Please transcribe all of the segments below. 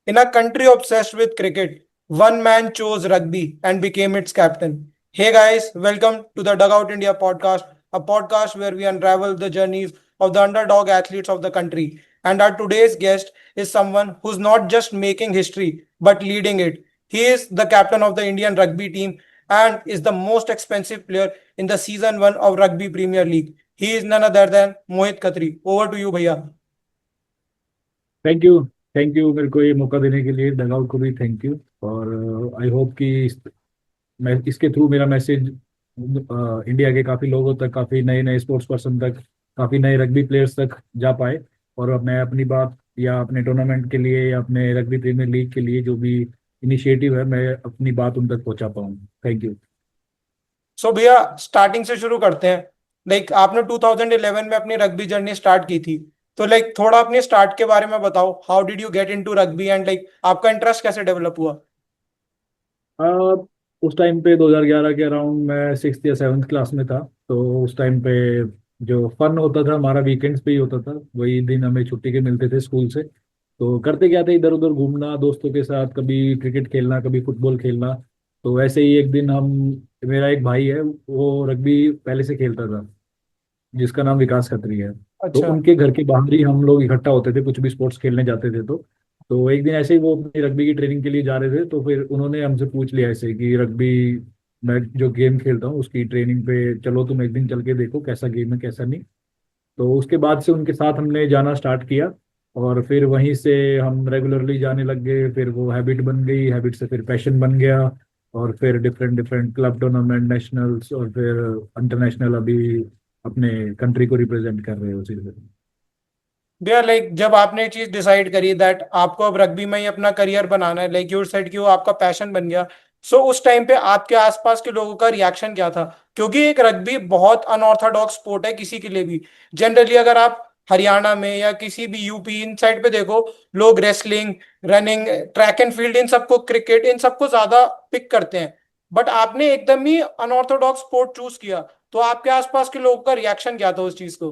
In a country obsessed with cricket, one man chose rugby and became its captain. Hey guys, welcome to the Dugout India podcast, a podcast where we unravel the journeys of the underdog athletes of the country. And our today's guest is someone who's not just making history but leading it. He is the captain of the Indian rugby team and is the most expensive player in the season 1 of Rugby Premier League. He is none other than Mohit Khatri. Over to you, भैया. Thank you. Thank you मेरे को ये मौका देने के लिए, dugout को भी थैंक यू। और आई होप कि मैं इसके थ्रू मेरा मैसेज इंडिया के काफ़ी लोगों तक, काफ़ी नए नए स्पोर्ट्स पर्सन तक, काफ़ी नए रग्बी प्लेयर्स तक जा पाए। और मैं अपनी बात या अपने टूर्नामेंट के लिए या अपने रग्बी प्रीमियर लीग के लिए जो भी इनिशिएटिव है, मैं अपनी बात उन तक पहुंचा पाऊँ। Thank you. सो भैया स्टार्टिंग से शुरू करते हैं। लाइक आपने 2011 में अपनी रग्बी जर्नी स्टार्ट की थी, तो लाइक थोड़ा अपने स्टार्ट के बारे में बताओ। How did you get into rugby and like आपका इंटरेस्ट कैसे डेवलप हुआ? आ, उस टाइम पे 2011 के अराउंड मैं सिक्स या सेवन्थ क्लास में था। तो उस टाइम पे जो फन होता था हमारा वीकेंड्स पे ही होता था। वही दिन हमें छुट्टी के मिलते थे स्कूल से। तो करते क्या थे, इधर उधर घूमना दोस्तों के साथ, कभी क्रिकेट खेलना, कभी फुटबॉल खेलना। तो ऐसे ही एक दिन हम, मेरा एक भाई है वो रग्बी पहले से खेलता था, जिसका नाम विकास खत्री है। तो अच्छा। उनके घर के बाहर ही हम लोग इकट्ठा होते थे, कुछ भी स्पोर्ट्स खेलने जाते थे। तो एक दिन ऐसे ही वो अपनी रग्बी की ट्रेनिंग के लिए जा रहे थे, तो फिर उन्होंने हमसे पूछ लिया ऐसे कि रग्बी, मैं जो गेम खेलता हूँ उसकी ट्रेनिंग पे चलो, तुम एक दिन चल के देखो कैसा गेम है कैसा नहीं। तो उसके बाद से उनके साथ हमने जाना स्टार्ट किया। और फिर वहीं से हम रेगुलरली जाने लग गए, फिर वो हैबिट बन गई, हैबिट से फिर पैशन बन गया। और फिर different different club tournament, nationals और फिर इंटरनेशनल, अभी अपने कंट्री को रिप्रेजेंट कर रहे हो उसी से। भैया लाइक जब आपने ये चीज डिसाइड करी दैट आपको अब रग्बी में ही अपना करियर बनाना है, लाइक यू सेड कि वो आपका पैशन बन गया, सो उस टाइम पे आपके आसपास के लोगों का रिएक्शन क्या था? क्योंकि एक रग्बी बहुत अनऑर्थोडॉक्स स्पोर्ट है किसी के लिए भी। जनरली अगर आप हरियाणा में या किसी भी यूपी इन साइड पे देखो, लोग wrestling, running, track and field, इन सबको, क्रिकेट, इन सबको ज्यादा पिक करते हैं। बट आपने एकदम ही अनऑर्थोडॉक्स स्पोर्ट चूज किया, तो आपके आसपास के लोगों का रिएक्शन क्या था उस चीज को?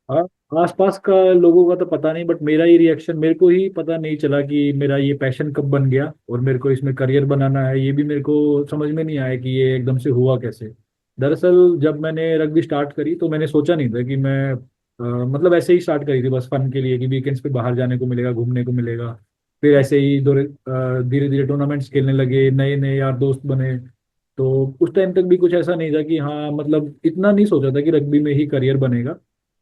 हाँ, आसपास का लोगों का तो पता नहीं, बट मेरा ही रिएक्शन, मेरे को ही पता नहीं चला कि मेरा ये पैशन कब बन गया और मेरे को इसमें करियर बनाना है। ये भी मेरे को समझ में नहीं आया कि ये एकदम से हुआ कैसे। दरअसल जब मैंने रग्बी स्टार्ट करी तो मैंने सोचा नहीं था कि मैं मतलब ऐसे ही स्टार्ट करी थी बस फन के लिए, कि वीकेंड्स पे बाहर जाने को मिलेगा, घूमने को मिलेगा। फिर ऐसे ही धीरे धीरे टूर्नामेंट्स खेलने लगे, नए नए यार दोस्त बने। तो उस टाइम तक भी कुछ ऐसा नहीं था कि हाँ, मतलब इतना नहीं सोचा था कि रग्बी में ही करियर बनेगा।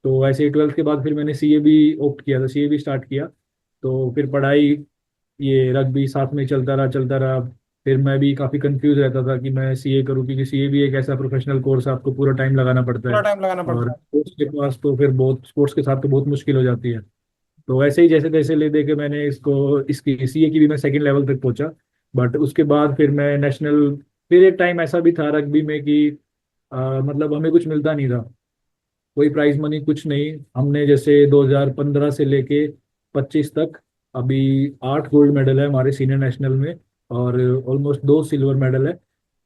तो ऐसे ही ट्वेल्थ के बाद फिर मैंने सीए भी ऑप्ट किया था, सीए भी स्टार्ट किया। तो फिर पढ़ाई, ये रग्बी साथ में चलता रहा चलता रहा। फिर मैं भी काफ़ी कंफ्यूज रहता था कि मैं सीए करूँ, क्योंकि सीए भी एक ऐसा प्रोफेशनल कोर्स है, आपको पूरा टाइम लगाना पड़ता पूरा है। टाइम लगाना और पड़ता है। स्पोर्ट्स के पास तो फिर बहुत, स्पोर्ट्स के साथ तो बहुत मुश्किल हो जाती है। तो ऐसे ही जैसे तैसे ले दे के मैंने इसको, इसकी सीए की भी मैं सेकंड लेवल तक पहुंचा। बट उसके बाद फिर मैं नेशनल, फिर एक टाइम ऐसा भी था रग्बी में कि मतलब हमें कुछ मिलता नहीं था, कोई प्राइज मनी कुछ नहीं। हमने जैसे 2015 से लेके 25 तक अभी 8 गोल्ड मेडल है हमारे सीनियर नेशनल में, और ऑलमोस्ट 2 सिल्वर मेडल है।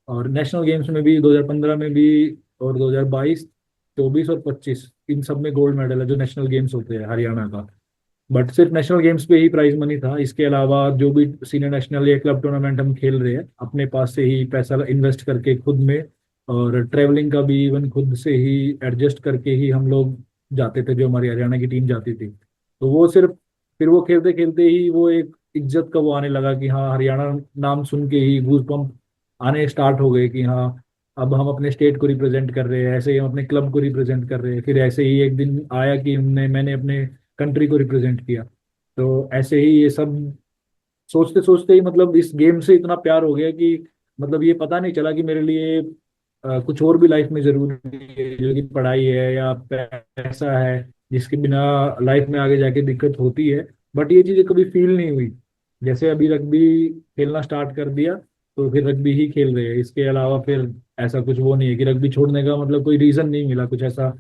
और नेशनल गेम्स में भी 2015 में भी, और 2022, 24 और 25, इन सब में गोल्ड मेडल है जो नेशनल गेम्स होते हैं हरियाणा का। बट सिर्फ नेशनल गेम्स पे ही प्राइज मनी था। इसके अलावा जो भी सीनियर नेशनल या क्लब टूर्नामेंट हम खेल रहे हैं, अपने पास से ही पैसा इन्वेस्ट करके खुद में, और ट्रेवलिंग का भी इवन खुद से ही एडजस्ट करके ही हम लोग जाते थे, जो हमारी हरियाणा की टीम जाती थी। तो वो सिर्फ, फिर वो खेलते खेलते ही वो एक इज्जत का वो आने लगा कि हाँ, हरियाणा नाम सुन के ही गूज पंप आने स्टार्ट हो गए कि हाँ, अब हम अपने स्टेट को रिप्रेजेंट कर रहे हैं, ऐसे ही हम अपने क्लब को रिप्रेजेंट कर रहे हैं। फिर ऐसे ही एक दिन आया कि मैंने अपने कंट्री को रिप्रेजेंट किया। तो ऐसे ही ये सब सोचते सोचते ही, मतलब इस गेम से इतना प्यार हो गया कि मतलब ये पता नहीं चला कि मेरे लिए कुछ और भी लाइफ में जरूरी है, जो कि पढ़ाई है या पैसा है, जिसके बिना लाइफ में आगे जाके दिक्कत होती है। बट ये चीजें कभी फील नहीं हुई। जैसे अभी रग्बी खेलना स्टार्ट कर दिया, तो फिर रग्बी ही खेल रहे हैं। इसके अलावा फिर ऐसा कुछ वो नहीं है कि रग्बी छोड़ने का मतलब कोई रीजन नहीं मिला, कुछ ऐसा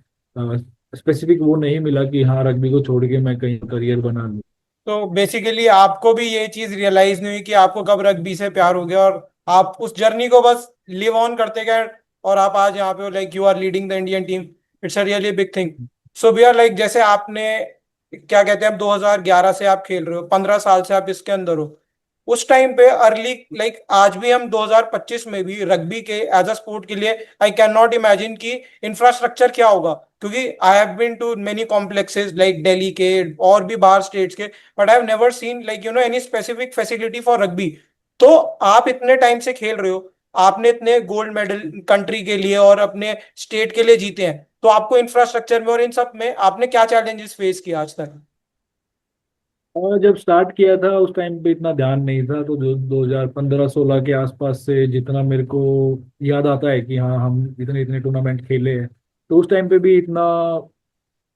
स्पेसिफिक वो नहीं मिला कि हाँ, रग्बी को छोड़ के मैं कहीं करियर बना लूँ। तो बेसिकली आपको भी ये चीज रियलाइज नहीं हुई कि आपको कब रग्बी से प्यार हो गया, और आप उस जर्नी को बस लिव ऑन करते गए, और आप आज यहाँ पे हो, like you are leading the Indian team. It's a really big thing. So we are like जैसे आपने क्या कहते हैं, अब 2011 से आप खेल रहे हो, 15 साल से आप इसके अंदर हो। उस टाइम पे अर्ली लाइक आज भी हम 2025 में भी रग्बी के एज अ स्पोर्ट के लिए आई कैन नॉट इमेजिन कि इंफ्रास्ट्रक्चर क्या होगा, क्योंकि I have been to many complexes like Delhi के और भी बाहर स्टेट्स के, but I have never seen like any specific facility for rugby. तो आप इतने टाइम से खेल रहे हो, आपने इतने गोल्ड मेडल कंट्री के लिए और अपने स्टेट के लिए जीते हैं, तो आपको इंफ्रास्ट्रक्चर में और इन सब में आपने क्या चैलेंजेस फेस किया आज तक? और जब स्टार्ट किया था उस टाइम पे इतना ध्यान नहीं था, तो जो 2015-16 के आसपास से जितना मेरे को याद आता है कि हाँ हम इतने इतने टूर्नामेंट खेले हैं, तो उस टाइम पे भी इतना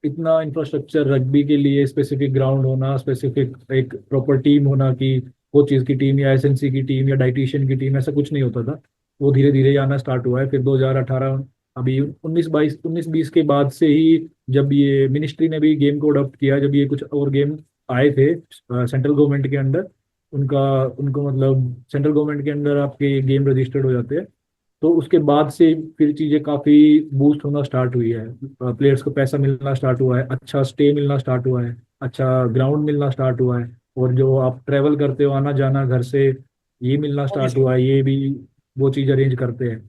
इतना इंफ्रास्ट्रक्चर रग्बी के लिए स्पेसिफिक ग्राउंड होना, स्पेसिफिक एक प्रॉपर टीम होना कि कोचेज की टीम या एसएनसी की टीम या डाइटिशियन की टीम, ऐसा कुछ नहीं होता था। वो धीरे धीरे आना स्टार्ट हुआ है फिर 2018, अभी 19-20 के बाद से ही, जब ये मिनिस्ट्री ने भी गेम को अडॉप्ट किया, जब ये कुछ और गेम आए थे सेंट्रल गवर्नमेंट के अंडर, उनका उनको मतलब सेंट्रल गवर्नमेंट के अंडर आपके गेम रजिस्टर्ड हो जाते हैं, तो उसके बाद से फिर चीजें काफी बूस्ट होना स्टार्ट हुई है। प्लेयर्स को पैसा मिलना स्टार्ट हुआ है, अच्छा स्टे मिलना स्टार्ट हुआ है, अच्छा ग्राउंड मिलना स्टार्ट हुआ है, और जो आप ट्रेवल करते हो आना जाना घर से, ये मिलना वो भी स्टार्ट सही। हुआ है, ये भी वो चीज अरेंज करते हैं।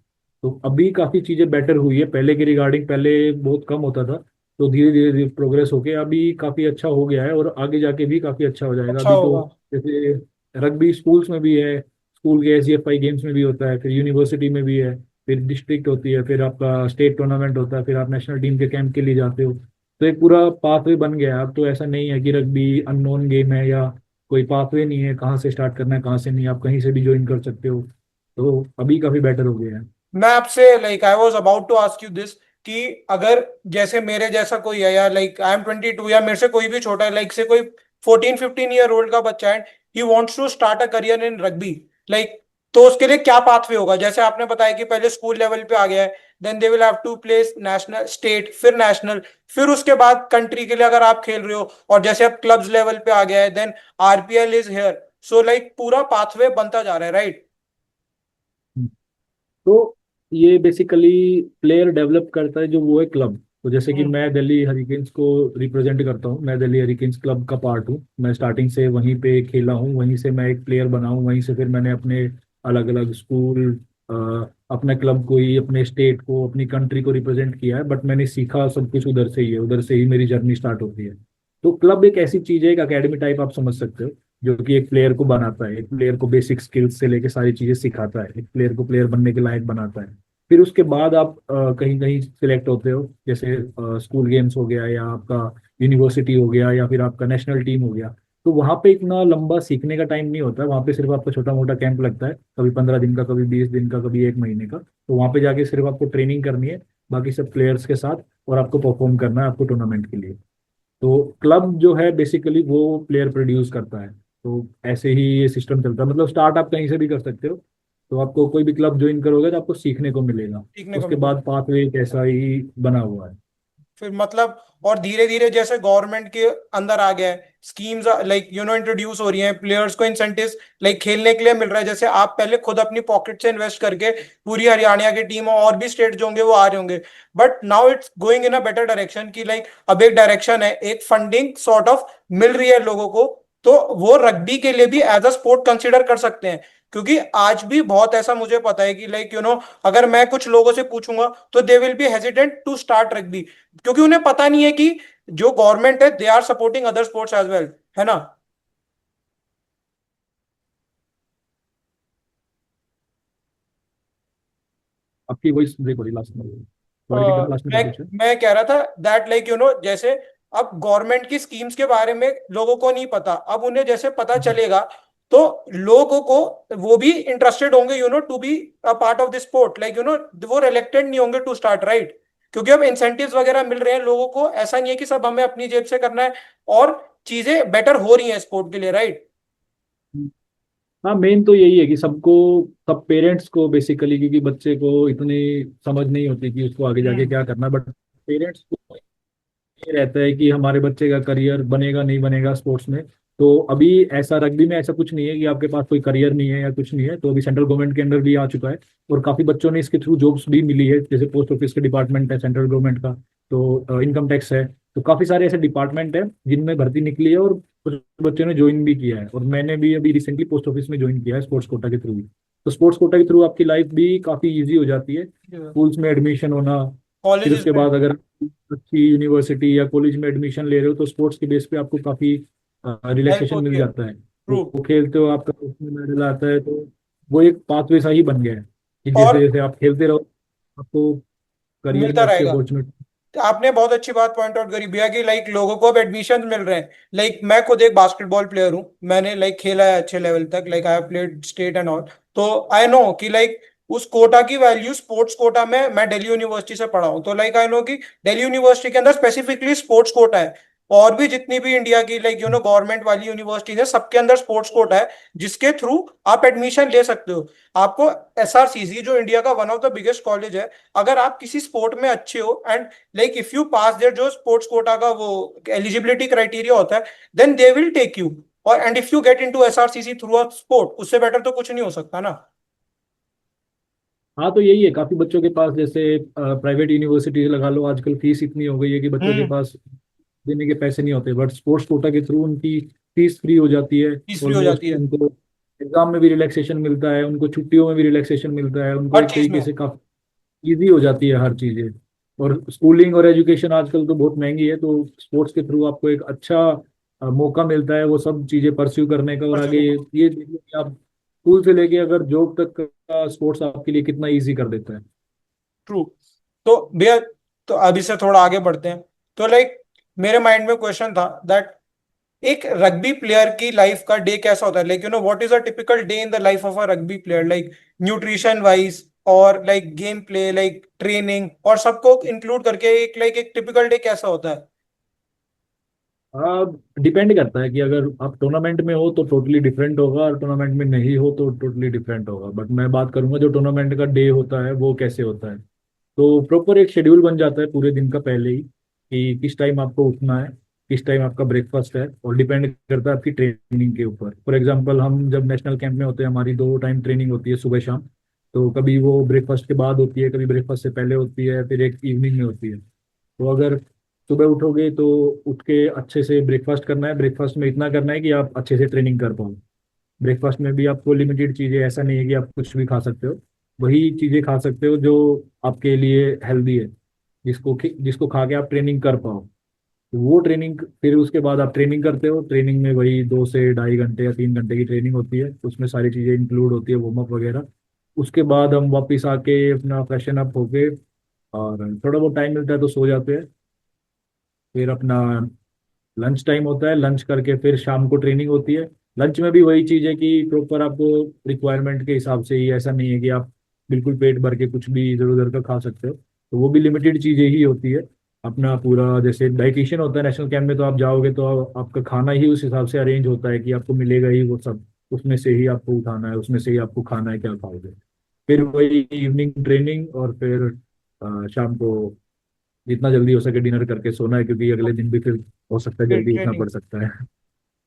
तो अभी काफी चीजें बेटर हुई है पहले के रिगार्डिंग, पहले बहुत कम होता था, तो धीरे धीरे धीरे प्रोग्रेस होके अभी काफी अच्छा हो गया है, और आगे जाके भी काफी अच्छा हो जाएगा। अच्छा अभी तो होगा। जैसे रग्बी स्कूल्स में भी है, स्कूल के एसजीएफआई गेम्स में भी होता है, फिर यूनिवर्सिटी में भी है, फिर डिस्ट्रिक्ट होती है, फिर आपका स्टेट टूर्नामेंट होता है, फिर आप नेशनल टीम के कैंप के लिए जाते हो। तो एक पूरा पाथवे बन गया है अब, तो ऐसा नहीं है कि रग्बी अननोन गेम है या कोई पाथवे नहीं है, कहाँ से स्टार्ट करना है कहाँ से नहीं, आप कहीं से भी ज्वाइन कर सकते हो। तो अभी काफी बेटर हो गया है। मैं आपसे like I was about to ask you this कि अगर जैसे मेरे जैसा कोई है, या लाइक आई एम 22, या मेरे से कोई भी छोटा है, लाइक से कोई 14-15 ईयर ओल्ड का बच्चा है, he wants to start a career in rugby, like तो उसके लिए क्या पाथवे होगा? जैसे आपने बताया कि पहले स्कूल लेवल पे आ गया है, then they will have to place national, state, फिर नेशनल, फिर उसके बाद कंट्री के लिए अगर आप खेल रहे हो, और जैसे अब क्लब्स लेवल पे आ गया है, then RPL is here. So like पूरा पाथवे बनता जा रहा है, राइट? तो ये बेसिकली प्लेयर डेवलप करता है जो वो है क्लब। तो जैसे कि हम्म। मैं दिल्ली हरिकेन्स को रिप्रेजेंट करता हूँ, मैं दिल्ली हरिकेन्स क्लब का पार्ट हूँ, मैं स्टार्टिंग से वहीं पे खेला हूँ, वहीं से मैं एक प्लेयर बना हूँ, वहीं से फिर मैंने अपने अलग अलग स्कूल, अपने क्लब को ही, अपने स्टेट को, अपनी कंट्री को रिप्रेजेंट किया है, बट मैंने सीखा सब कुछ उधर से ही है, उधर से ही मेरी जर्नी स्टार्ट होती है। तो क्लब एक ऐसी चीज है, एक अकेडमी टाइप आप समझ सकते हो, जो कि एक प्लेयर को बनाता है, एक प्लेयर को बेसिक स्किल्स से लेके सारी चीजें सिखाता है, एक प्लेयर को प्लेयर बनने के लायक बनाता है। फिर उसके बाद आप कहीं कहीं सिलेक्ट होते हो, जैसे स्कूल गेम्स हो गया, या आपका यूनिवर्सिटी हो गया, या फिर आपका नेशनल टीम हो गया। तो वहाँ पे इतना लंबा सीखने का टाइम नहीं होता, वहाँ पे सिर्फ आपका छोटा मोटा कैंप लगता है, कभी 15 दिन का, कभी 20 दिन का, कभी 1 महीने का। तो वहाँ पे जाके सिर्फ आपको ट्रेनिंग करनी है बाकी सब प्लेयर्स के साथ, और आपको परफॉर्म करना है आपको टूर्नामेंट के लिए। तो क्लब जो है बेसिकली वो प्लेयर प्रोड्यूस करता है। तो ऐसे ही ये सिस्टम चलता है, मतलब स्टार्ट आप कहीं से भी कर सकते हो। तो आपको कोई भी क्लब ज्वाइन करोगे तो आपको सीखने को मिलेगा। सीखने को उसके मिलेगा। बाद पाथवे एक ऐसा ही बना हुआ है। फिर मतलब और धीरे धीरे जैसे गवर्नमेंट के अंदर आ गया है, स्कीम्स लाइक इंट्रोड्यूस हो रही हैं, प्लेयर्स को इंसेंटिव्स लाइक खेलने के लिए मिल रहा है। जैसे आप पहले खुद अपनी पॉकेट से इन्वेस्ट करके पूरी हरियाणा की टीम और भी स्टेट जो होंगे वो आ रहे होंगे, but now it's going in a better direction की लाइक अब एक डायरेक्शन है, एक फंडिंग सॉर्ट ऑफ मिल रही है लोगों को, तो वो रग्बी के लिए भी एज अ स्पोर्ट कंसिडर कर सकते हैं। क्योंकि आज भी बहुत ऐसा मुझे पता है कि लाइक अगर मैं कुछ लोगों से पूछूंगा तो they will be hesitant to start rugby, क्योंकि उन्हें पता नहीं है कि जो गवर्नमेंट है they are supporting other sports as well, है ना? आपकी वॉइस ब्रेक हो रही लास्ट में, दोबारा रिपीट करना, लास्ट में क्या मैं पूछा? मैं कह रहा था दैट लाइक जैसे अब गवर्नमेंट की स्कीम्स के बारे में लोगों को नहीं पता, अब उन्हें जैसे पता चलेगा तो लोगों को वो भी इंटरेस्टेड होंगे to be a part of this sport, like वो रिलेक्टेड नहीं होंगे टू स्टार्ट, राइट? क्योंकि अब इंसेंटिव्स वगैरह मिल रहे हैं लोगों को, ऐसा नहीं है कि सब हमें अपनी जेब से करना है, और चीजें बेटर हो रही हैं स्पोर्ट के लिए, राइट? हाँ, मेन तो यही है कि सबको, सब पेरेंट्स को बेसिकली, क्योंकि बच्चे को इतनी समझ नहीं होती कि उसको आगे जाके हम्म। क्या करना, बट पेरेंट्स को ये रहता है कि हमारे बच्चे का करियर बनेगा नहीं बनेगा स्पोर्ट्स में। तो अभी ऐसा रग्बी में ऐसा कुछ नहीं है कि आपके पास कोई करियर नहीं है या कुछ नहीं है, तो अभी सेंट्रल गवर्नमेंट के अंडर भी आ चुका है, और काफी बच्चों ने इसके थ्रू जॉब्स भी मिली है, जैसे पोस्ट ऑफिस के डिपार्टमेंट है सेंट्रल गवर्नमेंट का, तो इनकम टैक्स है, तो काफी सारे ऐसे डिपार्टमेंट है जिनमें भर्ती निकली है, और कुछ बच्चों ने ज्वाइन भी किया है, और मैंने भी अभी रिसेंटली पोस्ट ऑफिस में ज्वाइन किया है स्पोर्ट्स कोटा के थ्रू। तो स्पोर्ट्स कोटा के थ्रू आपकी लाइफ भी काफी इजी हो जाती है, स्कूल्स में एडमिशन होना। फिर कॉलेजेस उसके में। बाद अगर अच्छी यूनिवर्सिटी या कॉलेज में एडमिशन ले रहे हो तो स्पोर्ट्स के बेस पे आपको काफी हेल्प रिलैक्सेशन होती मिल है। जाता है। तो ट्रू। वो खेलते हो, आपका उसमें मेडल आता है, तो वो एक पाथवे सा ही बन गया है कि जैसे और जैसे आप खेलते रहो आपको करियर में मिलता अच्छी रहेगा। अपॉर्चुनिटी। आपने बहुत अच्छी बात पॉइंट आउट करी भैया कि लाइक लोगों को अब एडमिशन मिल रहे हैं। लाइक मैं खुद एक बास्केटबॉल प्लेयर हूँ, मैंने लाइक खेला है अच्छे लेवल तक, like I have played state and all. तो आई नो कि लाइक उस कोटा की वैल्यू स्पोर्ट्स कोटा में, मैं दिल्ली यूनिवर्सिटी से पढ़ा हूँ, तो लाइक आई नो कि दिल्ली यूनिवर्सिटी के अंदर स्पेसिफिकली स्पोर्ट्स कोटा है। और भी जितनी भी इंडिया की लाइक गवर्नमेंट वाली यूनिवर्सिटीज है, सबके अंदर स्पोर्ट्स कोटा है, जिसके थ्रू आप एडमिशन ले सकते हो। आपको एसआरसीसी, जो इंडिया का one of the biggest college है, अगर आप किसी स्पोर्ट में अच्छे हो and like if you pass there जो स्पोर्ट्स कोटा का वो एलिजिबिलिटी क्राइटेरिया होता है, then they will take you. और and if you get into SRCC through a sport, उससे बेटर तो कुछ नहीं हो सकता ना। हाँ, तो यही है, काफी बच्चों के पास जैसे प्राइवेट यूनिवर्सिटी लगा लो, आजकल फीस इतनी हो गई है कि बच्चों के हम्म। पास देने के पैसे नहीं होते, बट स्पोर्ट्स कोटा के थ्रू उनकी फीस फ्री हो जाती है। तीसरी हो जाती ऑलमोस्ट है। उनको एग्जाम में भी रिलैक्सेशन मिलता है, उनको छुट्टियों में भी रिलैक्सेशन मिलता है, उनको हर एक चीज तरीके में। से काफी इजी हो जाती है हर चीजें। और स्कूलिंग और एजुकेशन आजकल तो बहुत महंगी है, तो स्पोर्ट्स के थ्रू आपको एक अच्छा मौका मिलता है वो सब चीजें परस्यू करने का। और परसों आगे को। ये देखिए कि आप स्कूल से लेके अगर जॉब तक का स्पोर्ट्स आपके लिए कितना इजी कर देता है। ट्रू। तो भैया, तो अभी से थोड़ा आगे बढ़ते हैं। तो लाइक मेरे माइंड में क्वेश्चन था दैट एक रग्बी प्लेयर की लाइफ का डे कैसा होता है, like what is a typical day in the life of a rugby player, like nutrition wise और like game play, like training, और सबको इंक्लूड करके एक टिपिकल डे कैसा होता है। डिपेंड करता है कि अगर आप टूर्नामेंट में हो तो टोटली डिफरेंट होगा, और टूर्नामेंट में नहीं हो तो टोटली डिफरेंट होगा। बट मैं बात करूंगा जो टूर्नामेंट का डे होता है वो कैसे होता है। तो प्रॉपर एक शेड्यूल बन जाता है पूरे दिन का पहले ही कि किस टाइम आपको उठना है, किस टाइम आपका ब्रेकफास्ट है, और डिपेंड करता है आपकी ट्रेनिंग के ऊपर। फॉर एग्जांपल हम जब नेशनल कैंप में होते हैं, हमारी 2 टाइम ट्रेनिंग होती है, सुबह शाम। तो कभी वो ब्रेकफास्ट के बाद होती है, कभी ब्रेकफास्ट से पहले होती है, फिर एक इवनिंग में होती है। तो अगर सुबह उठोगे तो उठ के अच्छे से ब्रेकफास्ट करना है, ब्रेकफास्ट में इतना करना है कि आप अच्छे से ट्रेनिंग कर पाओ। ब्रेकफास्ट में भी आपको लिमिटेड चीजें, ऐसा नहीं है कि आप कुछ भी खा सकते हो, वही चीजें खा सकते हो जो आपके लिए हेल्दी है, जिसको खा के आप ट्रेनिंग कर पाओ। तो वो ट्रेनिंग, फिर उसके बाद आप ट्रेनिंग करते हो, ट्रेनिंग में वही 2 से ढाई घंटे या 3 घंटे की ट्रेनिंग होती है, उसमें सारी चीजें इंक्लूड होती है, वार्म अप वगैरह। उसके बाद हम वापस आके अपना फ्रेशन अप होके और थोड़ा बहुत टाइम मिलता है तो सो जाते हैं। फिर अपना लंच टाइम होता है, लंच करके फिर शाम को ट्रेनिंग होती है। लंच में भी वही चीज़ है कि प्रॉपर आपको रिक्वायरमेंट के हिसाब से ही, ऐसा नहीं है कि आप बिल्कुल पेट भर के कुछ भी इधर उधर का खा सकते हो, तो वो भी लिमिटेड चीज़ें ही होती है। अपना पूरा जैसे डाइटिशियन होता है नेशनल कैंप में, तो आप जाओगे तो आपका खाना ही उस हिसाब से अरेंज होता है कि आपको मिलेगा ही वो सब, उसमें से ही आपको उठाना है, उसमें से ही आपको खाना है क्या खाओगे। फिर वही इवनिंग ट्रेनिंग, और फिर शाम को जितना जल्दी हो सके डिनर करके सोना है, क्योंकि अगले दिन भी फिर हो सकता है फिर जल्दी उठना ट्रेनिंग। पड़ सकता है।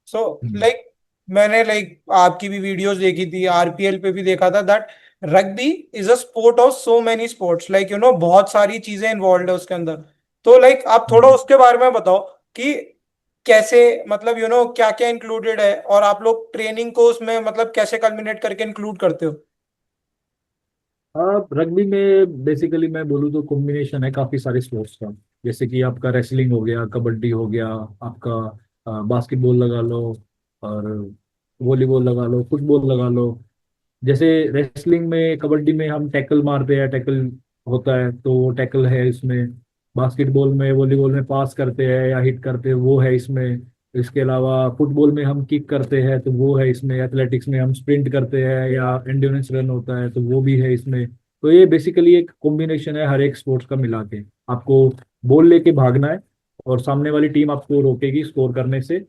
सो हम्म। लाइक मैंने लाइक आपकी भी वीडियोस देखी थी, आरपीएल पे भी देखा था that rugby is a sport of so many sports, like बहुत सारी चीजें इन्वॉल्व है उसके अंदर। तो लाइक आप थोड़ा हम्म। उसके बारे में बताओ कि कैसे, मतलब क्या क्या इंक्लूडेड है, और आप लोग ट्रेनिंग को उसमें मतलब कैसे कल्मिनेट करके इंक्लूड करते हो। हाँ, रग्बी में बेसिकली मैं बोलूँ तो कॉम्बिनेशन है काफी सारे स्पोर्ट्स का। जैसे कि आपका रेसलिंग हो गया, कबड्डी हो गया, आपका बास्केटबॉल लगा लो, और वॉलीबॉल लगा लो, फुटबॉल लगा लो। जैसे रेसलिंग में, कबड्डी में हम टैकल मारते हैं, टैकल होता है तो वो टैकल है इसमें। बास्केटबॉल में, वॉलीबॉल में पास करते हैं या हिट करते हैं, वो है इसमें। इसके अलावा फुटबॉल में हम किक करते हैं तो वो है इसमें। एथलेटिक्स में हम स्प्रिंट करते हैं या एंड्योरेंस रन होता है तो वो भी है इसमें। तो ये बेसिकली एक कॉम्बिनेशन है हर एक स्पोर्ट्स का मिला के। आपको बॉल लेके भागना है, और सामने वाली टीम आपको रोकेगी स्कोर करने से,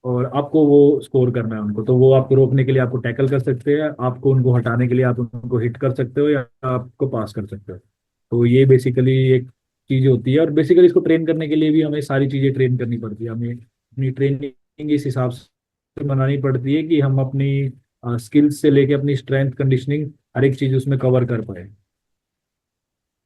और आपको वो स्कोर करना है उनको। तो वो आपको रोकने के लिए आपको टैकल कर सकते हैं, आपको उनको हटाने के लिए आप उनको हिट कर सकते हो, या आपको पास कर सकते हो। तो ये बेसिकली एक चीज होती है, और बेसिकली इसको ट्रेन करने के लिए भी हमें सारी चीजें ट्रेन करनी पड़ती है। हमें अपनी ट्रेनिंग इस हिसाब से बनानी पड़ती है कि हम अपनी स्किल्स से लेके अपनी स्ट्रेंथ कंडीशनिंग हर एक चीज उसमें कवर कर पाए।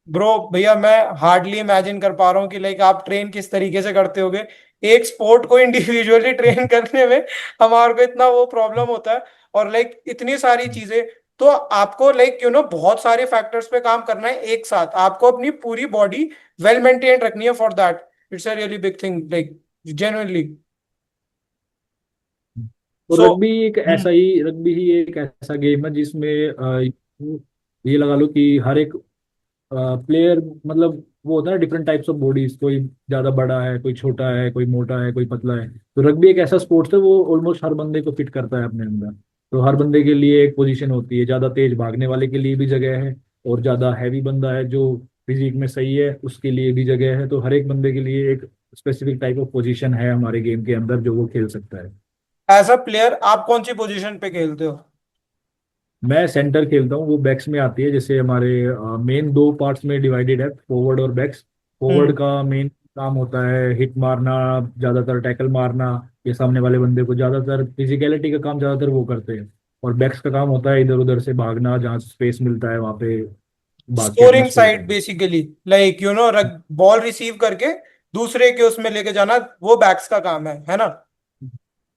ब्रो भैया मैं हार्डली इमेजिन कर पा रहा हूँ कि लाइक आप ट्रेन किस तरीके से करते होगे। एक स्पोर्ट को इंडिविजुअली ट्रेन करने में हमारे को इतना वो प्रॉब्लम होता है, और लाइक इतनी सारी चीजें। तो आपको लाइक बहुत सारे फैक्टर्स पे काम करना है एक साथ, आपको अपनी पूरी बॉडी वेल मेंटेन रखनी है for that. It's a really big thing like, genuinely. और सो रग्बी ही एक ऐसा गेम है जिसमें ये लगा लो कि हर एक प्लेयर, मतलब वो होता है डिफरेंट टाइप्स ऑफ बॉडीज, कोई ज्यादा बड़ा है, कोई छोटा है, कोई मोटा है, कोई पतला है। तो रग्बी एक ऐसा स्पोर्ट्स है वो ऑलमोस्ट हर बंदे को फिट करता है अपने अंदर। तो हर बंदे के लिए एक पोजीशन होती है, ज्यादा तेज भागने वाले के लिए भी जगह है, और ज्यादा हैवी बंदा है जो फिजिक में सही है उसके लिए भी जगह है। तो हर एक बंदे के लिए एक स्पेसिफिक टाइप ऑफ पोजीशन है हमारे गेम के अंदर जो वो खेल सकता है। एज अ प्लेयर आप कौन सी पोजीशन पे खेलते हो? मैं सेंटर खेलता हूँ, वो बैक्स में आती है। जैसे हमारे मेन दो पार्ट्स में डिवाइडेड है, फॉरवर्ड और बैक्स। फॉरवर्ड हम्म। का मेन काम होता है हिट मारना, ज्यादातर टैकल मारना, ये सामने वाले बंदे को ज्यादातर फिजिकलिटी का काम ज्यादातर वो करते हैं। और बैक्स का काम होता है इधर उधर से भागना, जहाँ स्पेस मिलता है वहां पे भाग के अपना स्कोरिंग स्कोर साइड करना। बेसिकली, लाइक बॉल रिसीव करके दूसरे के उसमें लेके जाना, वो बैक्स का काम है ना?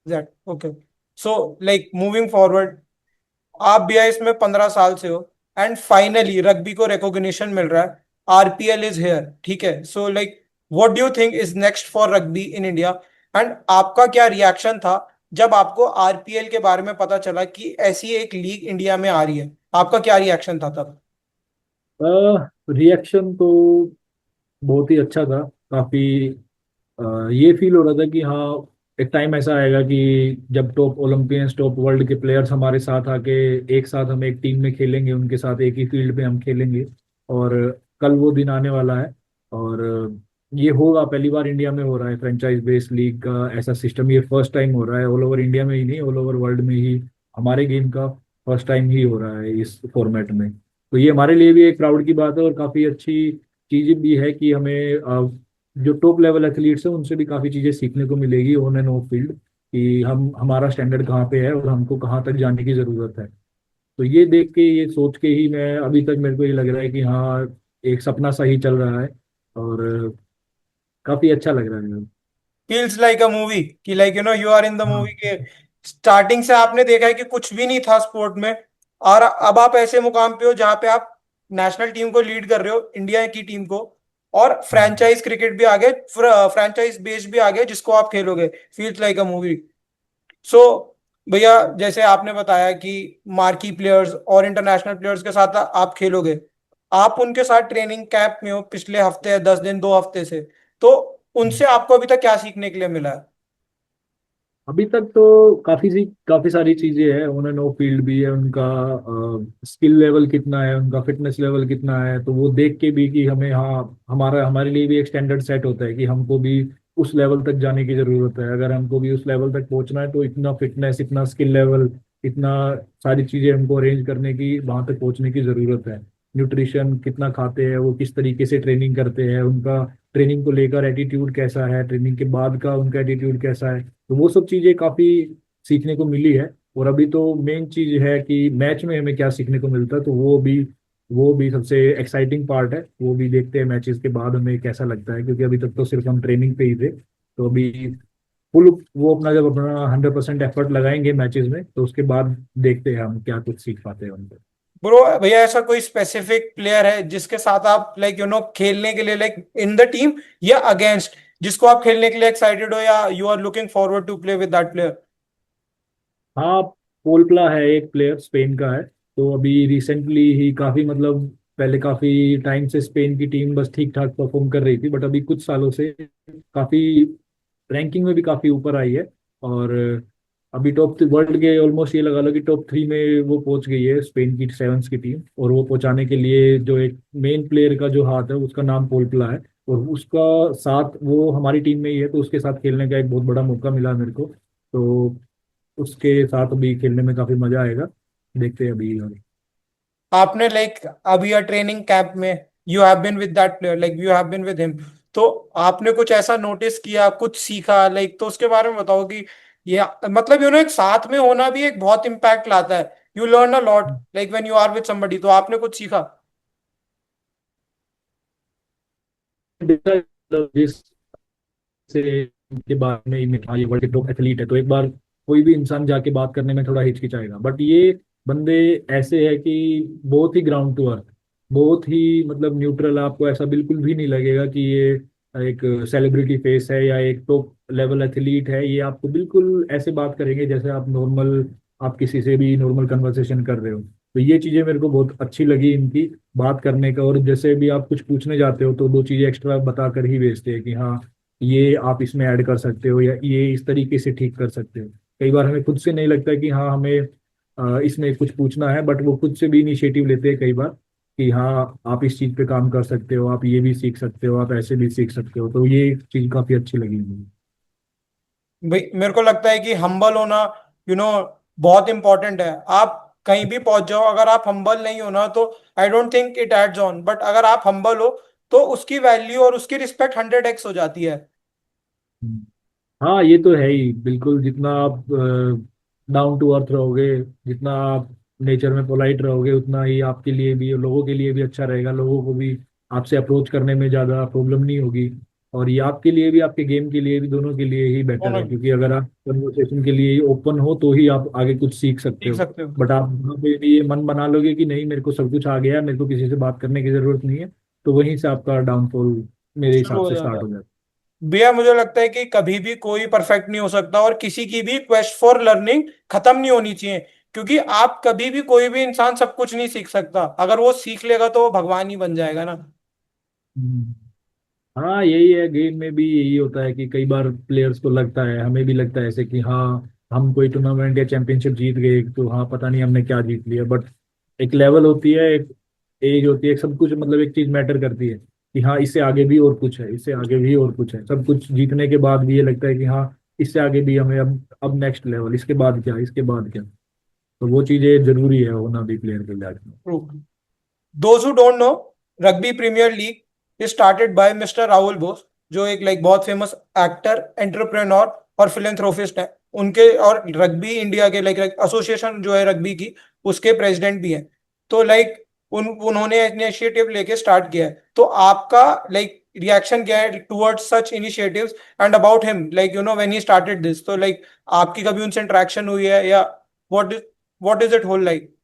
That okay. So like moving forward, आप भी आए इसमें 15 साल से हो, एंड फाइनली रग्बी को रिकॉग्निशन मिल रहा है। आरपीएल इज हेयर, ठीक है? So like what do you think is next for rugby in India? And आपका क्या रिएक्शन था जब आपको आरपीएल के बारे में पता चला कि ऐसी एक लीग इंडिया में आ रही है? आपका क्या रिएक्शन था तब? रिएक्शन तो बहुत ही अच्छा था। काफी ये फील हो रहा था कि हाँ, एक टाइम ऐसा आएगा कि जब टॉप ओलंपियंस, टॉप वर्ल्ड के प्लेयर्स हमारे साथ आके एक साथ हम एक टीम में खेलेंगे, उनके साथ एक ही फील्ड पे हम खेलेंगे। और कल वो दिन आने वाला है। और ये होगा, पहली बार इंडिया में हो रहा है फ्रेंचाइज बेस्ड लीग का ऐसा सिस्टम। ये फर्स्ट टाइम हो रहा है ऑल ओवर इंडिया में ही नहीं, ऑल ओवर वर्ल्ड में ही हमारे गेम का फर्स्ट टाइम ही हो रहा है इस फॉर्मेट में। तो ये हमारे लिए भी एक प्राउड की बात है, और काफी अच्छी चीज भी है कि हमें जो टॉप लेवल एथलीट्स हैं उनसे भी काफ़ी चीज़ें सीखने को मिलेगी ऑन एंड ऑफ फील्ड, कि हम हमारा स्टैंडर्ड कहाँ पे है और हमको कहाँ तक जाने की ज़रूरत है। तो ये देख के, ये सोच के ही मैं अभी तक, मेरे को ये लग रहा है कि हाँ, एक सपना सा ही चल रहा है। और काफ़ी अच्छा लग रहा है। फील्स लाइक अ मूवी, कि like you are in the हाँ। मूवी के स्टार्टिंग से आपने देखा है कि कुछ भी नहीं था स्पोर्ट में, और अब आप ऐसे मुकाम पे हो जहां पे आप नेशनल टीम को लीड कर रहे हो, इंडिया की टीम को, और फ्रेंचाइज क्रिकेट भी आ गया, फ्रेंचाइज बेस भी आ गया जिसको आप खेलोगे। Feels like a movie. So भैया, जैसे आपने बताया कि मार्की प्लेयर्स और इंटरनेशनल प्लेयर्स के साथ आप खेलोगे, आप उनके साथ ट्रेनिंग कैंप में हो पिछले हफ्ते, 10 दिन, 2 हफ्ते से, तो उनसे आपको अभी तक क्या सीखने के लिए मिला है? अभी तक तो काफी सारी चीजें हैं, ऑन एंड ऑफ फील्ड भी है उनका। स्किल लेवल कितना है उनका, फिटनेस लेवल कितना है, तो वो देख के भी कि हमें, हाँ, हमारे लिए भी एक स्टैंडर्ड सेट होता है कि हमको भी उस लेवल तक जाने की जरूरत है। अगर हमको भी उस लेवल तक पहुंचना है तो इतना फिटनेस, इतना स्किल लेवल, इतना सारी चीजें हमको अरेंज करने की, वहां तक पहुंचने की जरूरत है। न्यूट्रिशन कितना खाते हैं, वो किस तरीके से ट्रेनिंग करते हैं, उनका ट्रेनिंग को लेकर एटीट्यूड कैसा है, ट्रेनिंग के बाद का उनका एटीट्यूड कैसा है, तो वो सब चीजें काफी सीखने को मिली है। और अभी तो मेन चीज है कि मैच में हमें क्या सीखने को मिलता है, तो वो भी सबसे एक्साइटिंग पार्ट है। वो भी देखते हैं मैचेस के बाद हमें कैसा लगता है, क्योंकि अभी तक तो सिर्फ हम ट्रेनिंग पे ही थे। तो अभी फुल वो अपना, जब अपना 100% एफर्ट लगाएंगे मैचेस में, तो उसके बाद देखते हैं हम क्या कुछ सीख पाते हैं उनसे। ब्रो भैया, ऐसा कोई स्पेसिफिक प्लेयर है जिसके साथ आप लाइक खेलने के लिए, लाइक इन द टीम या अगेंस्ट, जिसको आप खेलने के लिए एक्साइटेड हो, या you are looking forward to play with that player? हाँ, पोलप्ला है एक प्लेयर, स्पेन का है। तो अभी रिसेंटली ही काफी, मतलब पहले काफी टाइम से स्पेन की टीम बस ठीक ठाक परफॉर्म कर रही थी, बट अभी कुछ सालों से काफी रैंकिंग में भी काफी ऊपर आई है। और अभी टॉप वर्ल्ड के ऑलमोस्ट ये लगा लो कि टॉप 3 में वो पहुंच गई है, स्पेन की सेवंस की टीम। और वो पहुंचाने के लिए जो एक मेन प्लेयर का जो हाथ है उसका नाम पोलप्ला है। और उसका साथ, वो हमारी टीम में ही है, तो उसके साथ खेलने का एक बहुत बड़ा मौका मिला मेरे को। तो उसके साथ अभी खेलने में काफी मजा आएगा। देखते हैं अभी। आपने लाइक अभी ट्रेनिंग कैंप में you have been with that player, like you have been with him, तो आपने कुछ ऐसा नोटिस किया, कुछ सीखा लाइक, तो उसके बारे में बताओ कि ये मतलब एक साथ में होना भी एक बहुत इम्पैक्ट लाता है। You learn a lot like when you are with somebody, तो आपने कुछ सीखा? जिस से के बारे में हाँ ये वर्ल्ड टॉप एथलीट है, तो एक बार कोई भी इंसान जाके बात करने में थोड़ा हिचकिचाएगा, बट ये बंदे ऐसे है कि बहुत ही ग्राउंड टू अर्थ, बहुत ही मतलब न्यूट्रल, आपको ऐसा बिल्कुल भी नहीं लगेगा कि ये एक सेलिब्रिटी फेस है या एक टॉप लेवल एथलीट है। ये आपको बिल्कुल ऐसे बात करेंगे जैसे आप नॉर्मल, आप किसी से भी नॉर्मल कन्वर्सेशन कर रहे हो। तो ये चीजें मेरे को बहुत अच्छी लगी इनकी बात करने का। और जैसे भी आप कुछ पूछने जाते हो तो दो चीजें एक्स्ट्रा बता कर ही भेजते हैं कि हाँ ये आप इसमें ऐड कर सकते हो या ये इस तरीके से ठीक कर सकते हो। कई बार हमें खुद से नहीं लगता कि हाँ हमें इसमें कुछ पूछना है, बट वो खुद से भी इनिशिएटिव लेते हैं कई बार कि हाँ आप इस चीज पे काम कर सकते हो, आप ये भी सीख सकते हो, आप ऐसे भी सीख सकते हो। तो ये चीज काफी अच्छी लगी मुझे। भाई मेरे को लगता है कि हम्बल होना, यू नो बहुत इंपॉर्टेंट है। आप कहीं भी पहुंच जाओ, अगर आप हम्बल नहीं हो ना तो I don't think it adds on, but अगर आप हम्बल हो तो उसकी वैल्यू और उसकी रिस्पेक्ट 100x हो जाती है। हाँ ये तो है ही बिल्कुल। जितना आप डाउन टू अर्थ रहोगे, जितना आप नेचर में पोलाइट रहोगे, उतना ही आपके लिए भी लोगों के लिए भी अच्छा रहेगा। लोगों को भी आपसे अप्रोच करने में ज़्यादा प्रॉब्लम नहीं होगी। और ये आपके लिए भी, आपके गेम के लिए भी, दोनों के लिए ही बेटर दोनों है, क्योंकि अगर आप कन्वर्सेशन के लिए ओपन हो तो ही आप आगे कुछ सीख सकते सीख हो। सकते हो। बट आप वहाँ पे भी ये मन बना लोगे कि नहीं मेरे को सब कुछ आ गया, मेरे को किसी से बात करने की जरूरत नहीं है, तो वहीं से आपका डाउनफॉल मेरे शुरू हिसाब हो से जाता स्टार्ट है। हो जाता भैया मुझे लगता है कि कभी भी कोई परफेक्ट नहीं हो सकता, और किसी की भी क्वेस्ट फॉर लर्निंग खत्म नहीं होनी चाहिए। क्योंकि आप कभी भी, कोई भी इंसान सब कुछ नहीं सीख सकता। अगर वो सीख लेगा तो वो भगवान ही बन जाएगा ना। है। हाँ यही है, गेम में भी यही होता है कि कई बार प्लेयर्स को लगता है, हमें भी लगता है ऐसे कि हाँ हम कोई टूर्नामेंट या चैंपियनशिप जीत गए तो हाँ पता नहीं हमने क्या जीत लिया। बट एक लेवल होती है, एक एज होती है, सब कुछ मतलब एक चीज मैटर करती है कि हाँ इससे आगे भी और कुछ है, इससे आगे भी और कुछ है। सब कुछ जीतने के बाद भी ये लगता है कि हाँ इससे आगे भी हमें अब नेक्स्ट लेवल, इसके बाद क्या, इसके बाद क्या। तो वो चीजें जरूरी है होना भी प्लेयर के लाइफ में। Those who don't know, rugby premier league is started by mister Rahul Bose, जो एक बहुत फेमस एक्टर, एंटरप्रेन्योर और फिलेंथ्रोपिस्ट है। उनके और रग्बी इंडिया के एसोसिएशन जो है रग्बी की, उसके प्रेसिडेंट भी हैं। तो उन्होंने इनिशिएटिव लेके स्टार्ट किया है। तो आपका रिएक्शन क्या है towards such initiatives, and about him when he started this, तो आपकी कभी उनसे इंटरेक्शन हुई है, या what is it whole like?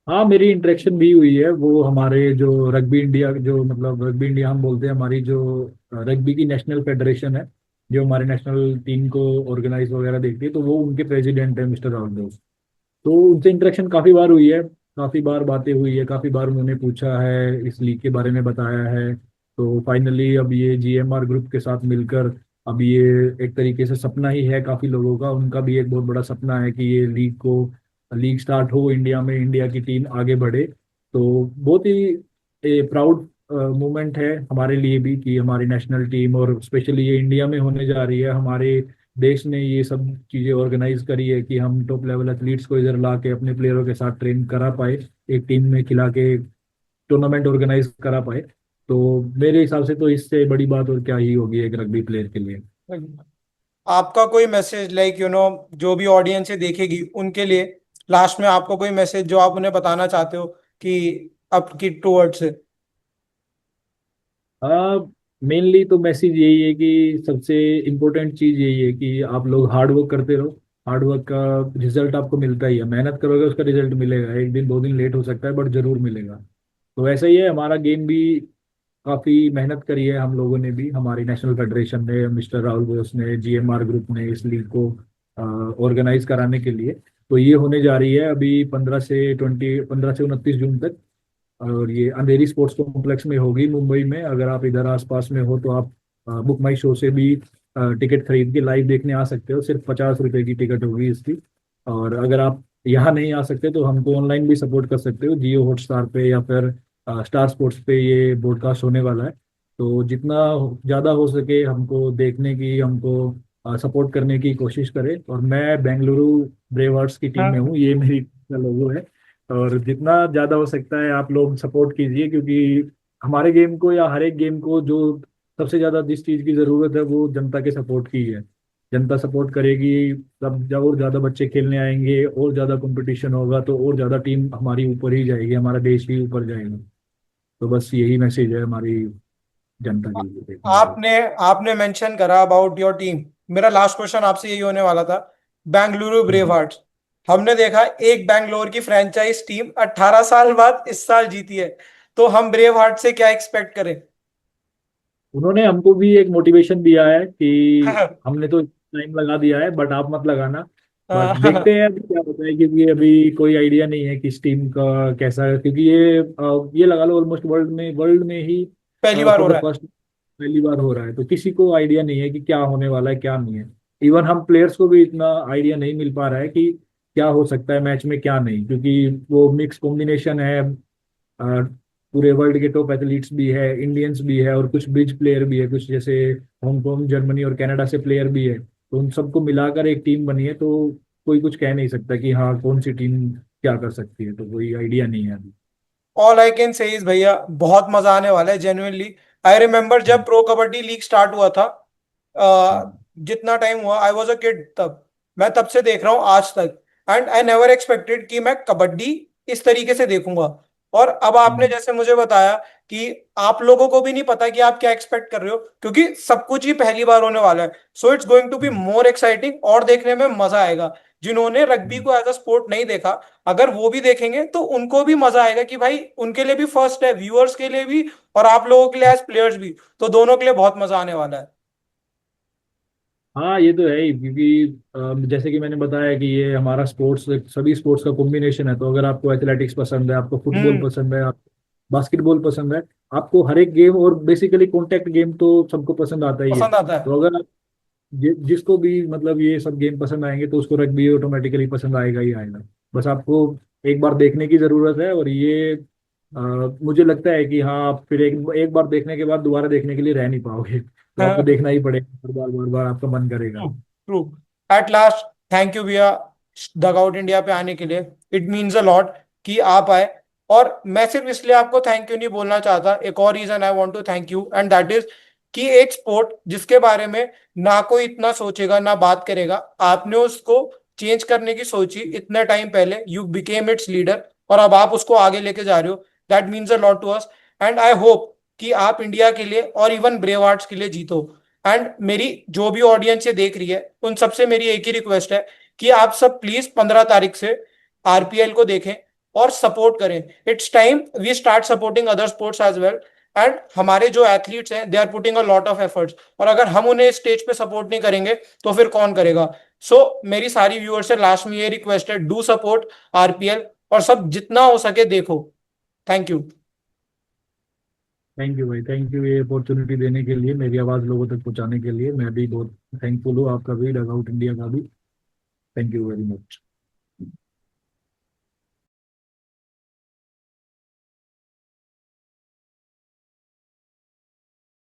हाँ मेरी इंटरेक्शन भी हुई है। वो हमारे जो रग्बी इंडिया, जो मतलब रग्बी इंडिया हम बोलते हैं, हमारी जो रग्बी की नेशनल फेडरेशन है, जो हमारे नेशनल टीम को ऑर्गेनाइज वगैरह देखती है, तो वो उनके प्रेसिडेंट है मिस्टर राहुल बोस। तो उनसे इंटरेक्शन काफी बार हुई है, काफी बार बातें हुई है, काफी बार उन्होंने पूछा है, इस लीग के बारे में बताया है। तो फाइनली अब ये जीएमआर ग्रुप के साथ मिलकर, अब ये एक तरीके से सपना ही है काफी लोगों का, उनका भी एक बहुत बड़ा सपना है कि ये लीग स्टार्ट हो इंडिया में, इंडिया की टीम आगे बढ़े। तो बहुत ही प्राउड मोमेंट है हमारे लिए भी कि हमारी नेशनल टीम, और स्पेशली ये इंडिया में होने जा रही है। हमारे देश ने ये सब चीजें ऑर्गेनाइज करी है कि हम टॉप लेवल एथलीट्स को इधर ला के अपने प्लेयरों के साथ ट्रेन करा पाए, एक टीम में खिला के टूर्नामेंट ऑर्गेनाइज करा पाए। तो मेरे हिसाब से तो इससे बड़ी बात और क्या ही होगी एक रग्बी प्लेयर के लिए। आपका कोई मैसेज जो भी ऑडियंस से देखेगी उनके लिए, लास्ट में आपका कोई मैसेज जो आप उन्हें बताना चाहते हो कि अब की टूवर्ड्स से? मेनली तो मैसेज यही है कि सबसे इम्पोर्टेंट चीज यही है कि आप लोग हार्ड वर्क करते रहो। हार्ड वर्क का रिजल्ट आपको मिलता ही है, मेहनत करोगे उसका रिजल्ट मिलेगा, एक दिन दो दिन लेट हो सकता है बट जरूर मिलेगा। तो ऐसा ही है, हमारा गेम भी काफी मेहनत करी है हम लोगों ने भी, हमारी नेशनल फेडरेशन ने, मिस्टर राहुल बोस ने, जीएमआर ग्रुप ने, इस लीग को ऑर्गेनाइज कराने के लिए। तो ये होने जा रही है अभी 15 से 29 जून तक। और ये अंधेरी स्पोर्ट्स कॉम्प्लेक्स में होगी मुंबई में। अगर आप इधर आसपास में हो तो आप बुक माई शो से भी टिकट खरीद के लाइव देखने आ सकते हो। सिर्फ 50 रुपए की टिकट होगी इसकी। और अगर आप यहाँ नहीं आ सकते तो हमको ऑनलाइन भी सपोर्ट कर सकते हो, जियो हॉटस्टार पे या फिर स्टार स्पोर्ट्स पे ये ब्रॉडकास्ट होने वाला है। तो जितना ज़्यादा हो सके हमको देखने की, हमको सपोर्ट करने की कोशिश करें। और मैं बेंगलुरु ब्रेवर्स की टीम में हाँ। हूँ, ये मेरी लोगो है। और जितना ज़्यादा हो सकता है आप लोग सपोर्ट कीजिए, क्योंकि हमारे गेम को या हर एक गेम को जो सबसे ज़्यादा जिस चीज़ की ज़रूरत है वो जनता के सपोर्ट की है। जनता सपोर्ट करेगी तब जब और ज़्यादा बच्चे खेलने आएंगे, और ज़्यादा कंपटीशन होगा, तो और ज़्यादा टीम हमारी ऊपर ही जाएगी, हमारा देश ही ऊपर जाएगा। तो बस यही मैसेज है हमारी जनता के लिए देखने के लिए। आपने आपने मेंशन करा अबाउट योर टीम, मेरा लास्ट क्वेश्चन आपसे यही होने वाला था। बेंगलुरु ब्रेव हम्म। हार्ट्स, हमने देखा एक बैंगलोर की फ्रेंचाइज टीम 18 साल बाद इस साल जीती है, तो हम ब्रेव हार्ट से क्या एक्सपेक्ट करें? उन्होंने हमको भी एक मोटिवेशन दिया है कि हमने तो टाइम लगा दिया है बट आप मत लगाना। बट देखते हैं अभी क्या होता है, क्योंकि अभी कोई आइडिया नहीं है किस टीम का कैसा है, क्योंकि ये लगा लो ऑलमोस्ट वर्ल्ड में ही पहली बार फॉर हो द रहा है। फर्स्ट पहली बार हो रहा है, तो किसी को आइडिया नहीं है कि क्या होने वाला है क्या नहीं है। इवन हम प्लेयर्स को भी इतना आइडिया नहीं मिल पा रहा है कि क्या हो सकता है मैच में क्या नहीं, क्योंकि वो मिक्स कॉम्बिनेशन है। पूरे वर्ल्ड के टॉप एथलीट्स भी है, इंडियंस भी है और कुछ ब्रिज प्लेयर भी है, कुछ जैसे हांगकांग जर्मनी और कनाडा से प्लेयर भी है, तो उन सबको मिलाकर एक टीम बनी है। तो कोई कुछ कह नहीं सकता कि हाँ कौन सी टीम क्या कर सकती है, तो कोई आइडिया नहीं है अभी। All I can say is भैया, बहुत मजा आने वाला है जेन्युइनली। आई रिमेम्बर जब हम्म। प्रो कबड्डी लीग स्टार्ट हुआ था, हम्म। जितना टाइम हुआ, आई वॉज अ किड तब, मैं तब से देख रहा हूँ आज तक। एंड आई नेवर एक्सपेक्टेड कि मैं कबड्डी इस तरीके से देखूंगा। और अब आपने हम्म। जैसे मुझे बताया कि आप लोगों को भी नहीं पता कि आप क्या एक्सपेक्ट कर रहे हो, क्योंकि सब कुछ ही पहली बार होने वाला है। So it's going to be hmm. More exciting और देखने में मजा आएगा। जिन्होंने रग्बी हम्म। को एज अ स्पोर्ट नहीं देखा, अगर वो भी देखेंगे तो उनको भी मजा आएगा कि भाई उनके लिए भी फर्स्ट है, व्यूअर्स के लिए भी और आप लोगों के लिए एज प्लेयर्स भी। तो दोनों के लिए बहुत मजा आने वाला है। हाँ ये तो है ही, क्योंकि जैसे कि मैंने बताया कि ये हमारा स्पोर्ट्स सभी स्पोर्ट्स का कॉम्बिनेशन है। तो अगर आपको एथलेटिक्स पसंद है, आपको फुटबॉल हम्म। पसंद है, आपको बास्केटबॉल पसंद है, आपको हर एक गेम और बेसिकली कॉन्टेक्ट गेम तो सबको पसंद आता ही है। पसंद आता है। तो अगर आप जिसको भी मतलब ये सब गेम पसंद आएंगे तो उसको रग्बी ऑटोमेटिकली पसंद आएगा ही आएगा। बस आपको एक बार देखने की जरूरत है, और ये मुझे लगता है कि हाँ आप फिर एक बार देखने के बाद दोबारा देखने के लिए रह नहीं पाओगे, तो आपको देखना ही पड़ेगा, बार बार बार बार आपका मन करेगा। True. True. At last, thank you भैया डगआउट इंडिया पे आने के लिए। इट मीन्स अ लॉट कि आप आए। और मैं सिर्फ इसलिए आपको थैंक यू नहीं बोलना चाहता, एक और reason I want to thank you, and that is कि एक स्पोर्ट जिसके बारे में ना कोई इतना सोचेगा ना बात करेगा, आपने उसको चेंज करने की सोची इतने टाइम पहले, यू बिकेम इट्स लीडर, और अब आप उसको आगे लेके जा रहे हो। That means a lot to us. And I hope कि आप इंडिया के लिए और इवन ब्रेव आर्ट्स के लिए जीतो। एंड मेरी जो भी ऑडियंस ये देख रही है उन सबसे मेरी एक ही रिक्वेस्ट है कि आप सब प्लीज 15 तारीख से आरपीएल को देखें और सपोर्ट करें। It's time we start supporting other sports as well. And हमारे जो एथलीट्स हैं they are putting a lot of efforts, और अगर हम उन्हें स्टेज पे सपोर्ट नहीं करेंगे तो फिर कौन करेगा? सो मेरी सारी व्यूअर्स से लास्ट में ये रिक्वेस्ट है, डू सपोर्ट आरपीएल, और सब जितना हो सके देखो। Thank you. थैंक यू भाई, थैंक यू ये अपॉर्चुनिटी देने के लिए, मेरी आवाज़ लोगों तक पहुंचाने के लिए। मैं भी बहुत थैंकफुल हूँ, आपका भी, डग आउट इंडिया का भी। Thank you very much.